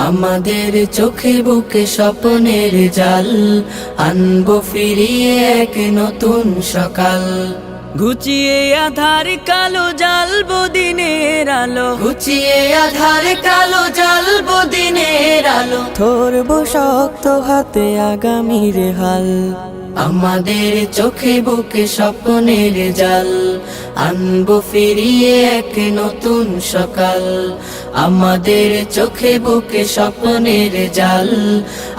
আমাদের চোখে বুকে স্বপ্নের জাল, আনবো ফিরিয়ে এক নতুন সকাল। ঘুচিয়ে আধার কালো জ্বালবো দিনের আলো, ঘুচিয়ে আধার কালো জ্বালবো দিনের আলো। ধরবো শক্ত হাতে আগামীর হাল। আমাদের চোখে বুকে স্বপ্নের জাল, আনবো ফিরিয়ে এক নতুন সকাল। আমাদের চোখে বুকে স্বপ্নের জাল,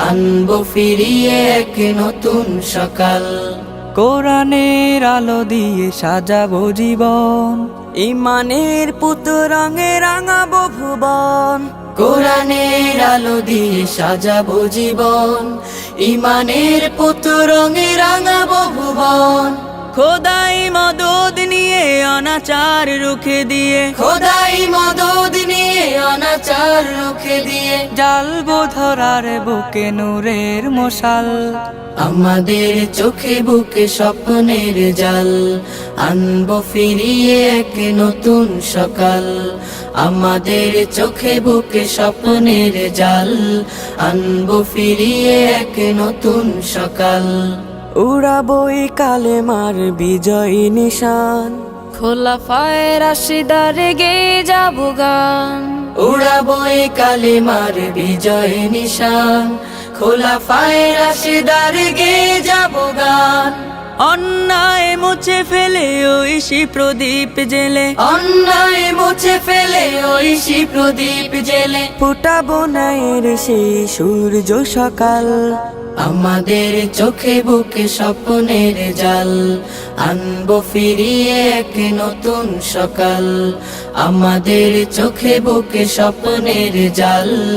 আনবো ফিরিয়ে এক নতুন সকাল। কোরআনের আলো দিয়ে সাজাবো জীবন, ইমানের পুত রঙে রাঙাবো ভুবন। কোরআনের আলো দিয়ে সাজাবো জীবন, ইমানের পুত রঙে রাঙাবো ভুবন। খোদাই মদদ নিয়ে অনাচার রুখে দিয়ে, খোদাই মদদ নিয়ে অনাচার রুখে দিয়ে, জ্বালবো ধরার বুকে নূরের মশাল। আমাদের চোখে বুকে স্বপ্নের জাল, আনবো ফিরিয়ে এক নতুন সকাল। আমাদের চোখে বুকে স্বপ্নের জাল, আনবো ফিরিয়ে এক নতুন সকাল। উড়াবো এই কালেমার বিজয় নিশান, খোলাফায়ে রাশিদারে গেয়ে যাবো গান। উড়াবো এই কালেমার বিজয় নিশান, খোলাফায়ে রাশিদার গেয়ে যাবো গান। অন্যায় মুছে ফেলে ঐশী প্রদীপ জেলে, অন্যায় মুছে ফেলে ঐশী প্রদীপ জেলে, ফুটাবো ন্যায়ের সেই সূর্য সকাল। আমাদের চোখে বুকে স্বপ্নের জাল, আনবো ফিরিয়ে এক নতুন সকাল। আমাদের চোখে বুকে স্বপ্নের জাল।